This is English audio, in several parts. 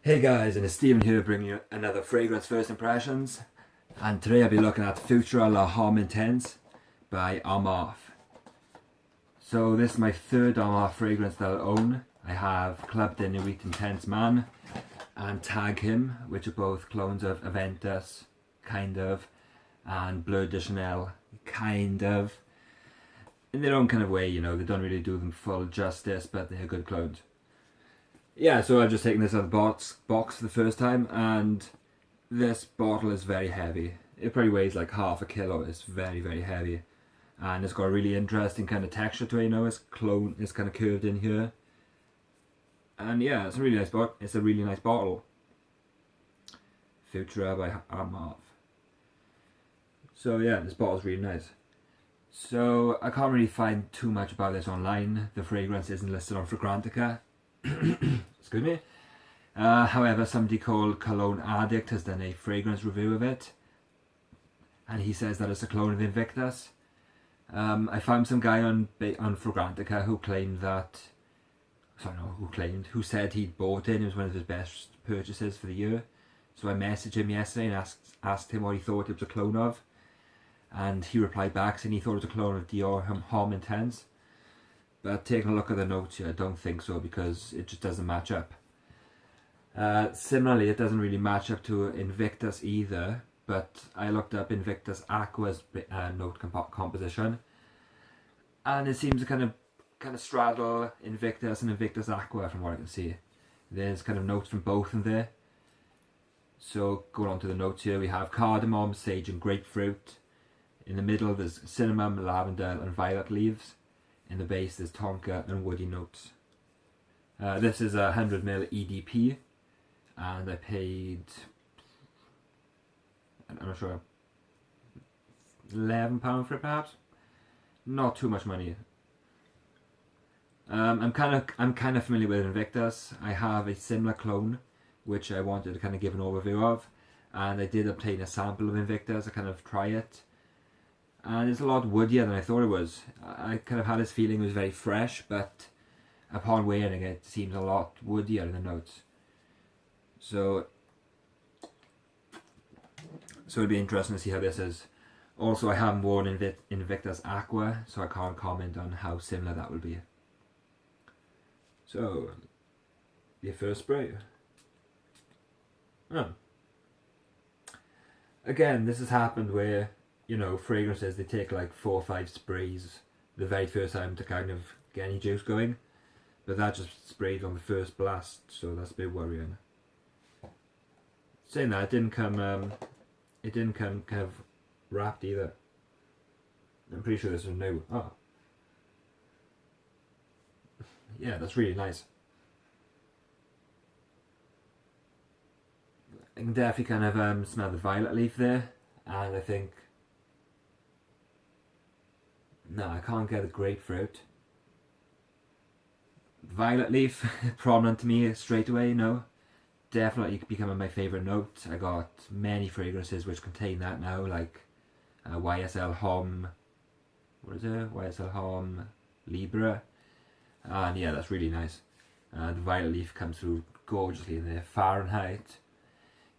Hey guys, and it's Stephen here bringing you another fragrance first impressions. And today I'll be looking at Futura Homme Intense by Armaf. So this is my third Armaf fragrance that I'll own. I have Club de Nuit Intense Man and Tag Him, which are both clones of Aventus, kind of, and Bleu de Chanel, kind of. In their own kind of way, you know, they don't really do them full justice, but they're good clones. Yeah, so I've just taken this out of the box for the first time, and this bottle is very heavy. It probably weighs like half a kilo. It's very, very heavy. And it's got a really interesting kind of texture to it, you know, it's kind of curved in here. And yeah, it's a really nice bottle. It's a really nice bottle. Futura by Armaf. So yeah, this bottle's really nice. So I can't really find too much about this online. The fragrance isn't listed on Fragrantica. Excuse me. However, somebody called Cologne Addict has done a fragrance review of it, and he says that it's a clone of Invictus. I found some guy on Fragrantica who claimed that, who said he'd bought it. It was one of his best purchases for the year. So I messaged him yesterday and asked him what he thought it was a clone of, and he replied back saying he thought it was a clone of Dior Homme Intense. But taking a look at the notes here, I don't think so, because it just doesn't match up. Similarly, it doesn't really match up to Invictus either, but I looked up Invictus Aqua's note composition, and it seems to kind of straddle Invictus and Invictus Aqua from what I can see. There's kind of notes from both in there. So going on to the notes here, we have cardamom, sage and grapefruit. In the middle there's cinnamon, lavender and violet leaves. In the base there's tonka and woody notes. This is a 100ml EDP, and I paid, I'm not sure, £11 for it perhaps. Not too much money. I'm kind of familiar with Invictus. I have a similar clone which I wanted to kind of give an overview of, and I did obtain a sample of Invictus. I kind of try it. And it's a lot woodier than I thought it was. I kind of had this feeling it was very fresh, but upon wearing it, it seems a lot woodier in the notes. So it'd be interesting to see how this is. Also, I haven't worn Invictus Aqua, so I can't comment on how similar that will be. So, your first spray. Oh. Again, this has happened where, you know, fragrances, they take like 4 or 5 sprays the very first time to kind of get any juice going, but that just sprayed on the first blast, so that's a bit worrying. Saying that, it didn't come kind of wrapped either. I'm pretty sure this is new. Oh, yeah, that's really nice. I can definitely kind of smell the violet leaf there, and I think, no, I can't get the grapefruit. Violet leaf, prominent to me straight away, you know. Definitely becoming my favourite note. I got many fragrances which contain that now, like YSL Homme, what is it? YSL Homme Libra. And yeah, that's really nice. The violet leaf comes through gorgeously in there. Fahrenheit.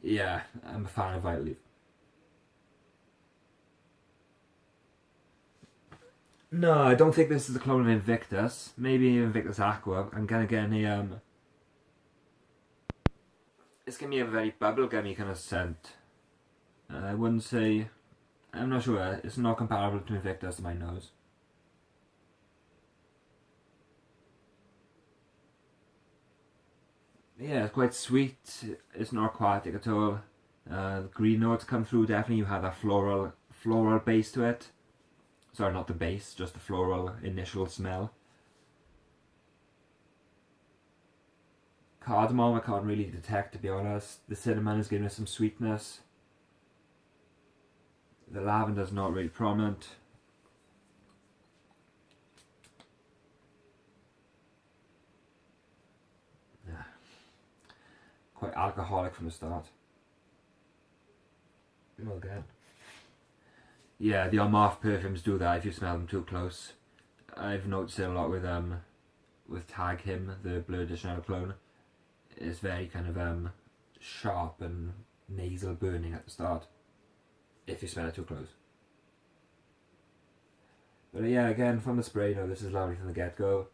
Yeah, I'm a fan of violet leaf. No, I don't think this is a clone of Invictus. Maybe Invictus Aqua. I'm kind of getting a it's giving me a very bubblegummy kind of scent. I wouldn't say, I'm not sure. It's not comparable to Invictus to my nose. Yeah, it's quite sweet. It's not aquatic at all. The green notes come through. Definitely, you have that floral base to it. Sorry, not the base, just the floral initial smell. Cardamom I can't really detect, to be honest. The cinnamon is giving us some sweetness. The lavender's not really prominent. Yeah. Quite alcoholic from the start. Well, again. Yeah, the Armaf perfumes do that if you smell them too close. I've noticed it a lot with Tag Him, the Bleu de Chanel clone. It's very kind of sharp and nasal burning at the start if you smell it too close. But yeah, again, from the spray, this is lovely from the get-go.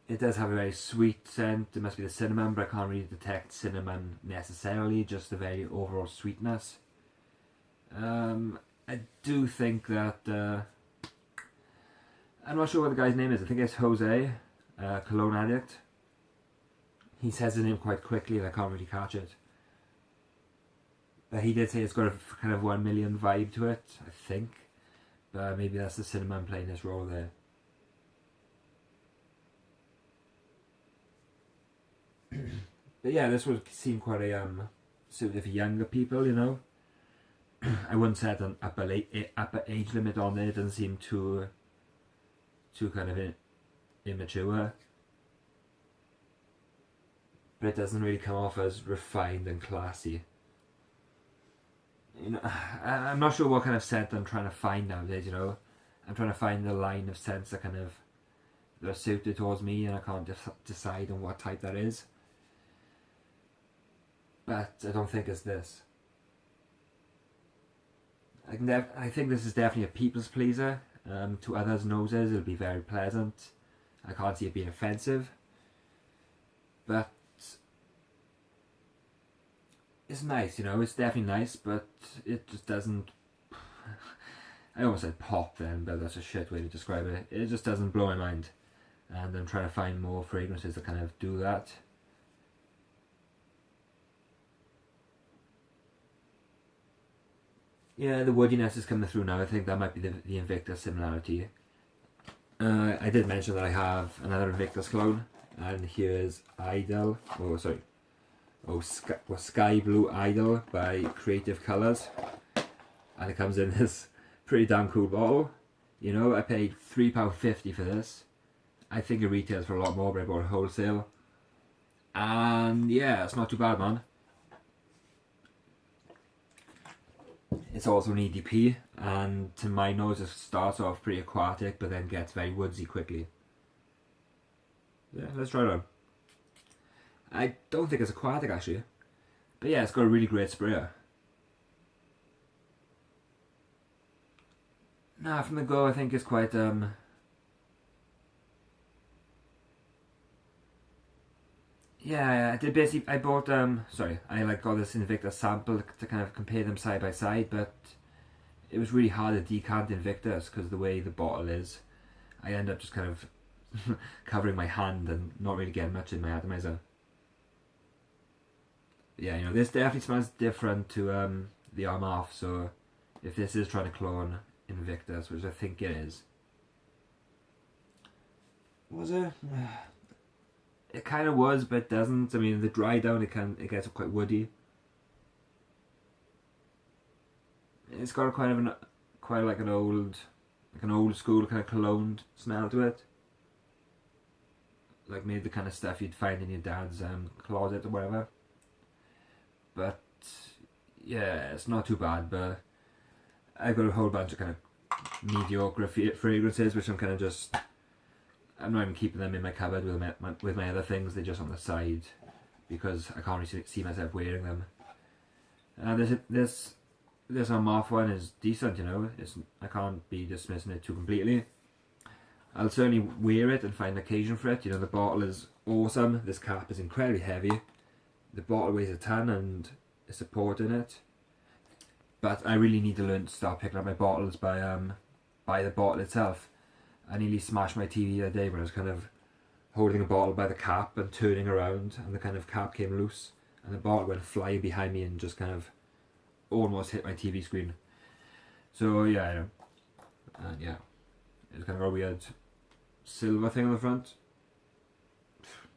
It does have a very sweet scent. It must be the cinnamon, but I can't really detect cinnamon necessarily, just the very overall sweetness. I do think that, I'm not sure what the guy's name is. I think it's Jose, Cologne Addict. He says his name quite quickly and I can't really catch it. But he did say it's got a kind of 1 million vibe to it, I think. But maybe that's the cinnamon playing this role there. But yeah, this would seem quite a suited for younger people, I wouldn't set an upper age limit on it. It doesn't seem too kind of immature. But it doesn't really come off as refined and classy. I'm not sure what kind of scent I'm trying to find nowadays, I'm trying to find the line of scents that that are suited towards me, and I can't decide on what type that is. But I don't think it's this. I think this is definitely a people's pleaser. To others' noses it'll be very pleasant. I can't see it being offensive. But it's nice, it's definitely nice, but it just doesn't... I almost said pop then, but that's a shit way to describe it. It just doesn't blow my mind. And I'm trying to find more fragrances that kind of do that. Yeah, the woodiness is coming through now. I think that might be the Invictus similarity. I did mention that I have another Invictus clone, and here's Idol. Sky Blue Idol by Creative Colours, and it comes in this pretty damn cool bottle. I paid £3.50 for this. I think it retails for a lot more, but I bought it wholesale. And yeah, it's not too bad, man. It's also an EDP, and to my nose it starts off pretty aquatic, but then gets very woodsy quickly. Yeah, let's try it on. I don't think it's aquatic actually, but yeah, it's got a really great sprayer. Nah, from the go I think it's quite yeah, I did basically, I bought I got this Invictus sample to kind of compare them side by side, but it was really hard to decant Invictus because the way the bottle is, I end up just kind of covering my hand and not really getting much in my atomizer. Yeah, this definitely smells different to the Armaf, so if this is trying to clone Invictus, which I think it is. Was it? It kind of was, but it doesn't. I mean, the dry down, it gets quite woody. It's got quite an old school kind of cologne smell to it. Like maybe the kind of stuff you'd find in your dad's closet or whatever. But yeah, it's not too bad. But I've got a whole bunch of kind of mediocre fragrances, which I'm kind of just... I'm not even keeping them in my cupboard with my other things. They're just on the side because I can't really see myself wearing them. This Armaf one is decent, I can't be dismissing it too completely. I'll certainly wear it and find an occasion for it. The bottle is awesome. This cap is incredibly heavy. The bottle weighs a ton and a support in it. But I really need to learn to start picking up my bottles by the bottle itself. I nearly smashed my TV the other day when I was kind of holding a bottle by the cap and turning around, and the kind of cap came loose and the bottle went flying behind me and just kind of almost hit my TV screen. So yeah, and yeah, it's kind of a weird silver thing on the front,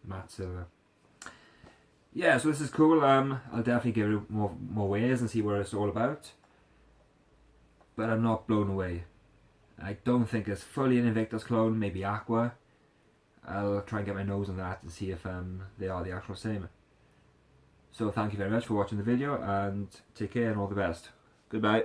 matte silver. Yeah, so this is cool. I'll definitely give it more wears and see what it's all about, but I'm not blown away. I don't think it's fully an Invictus clone, maybe Aqua. I'll try and get my nose on that and see if they are the actual same. So thank you very much for watching the video, and take care and all the best. Goodbye.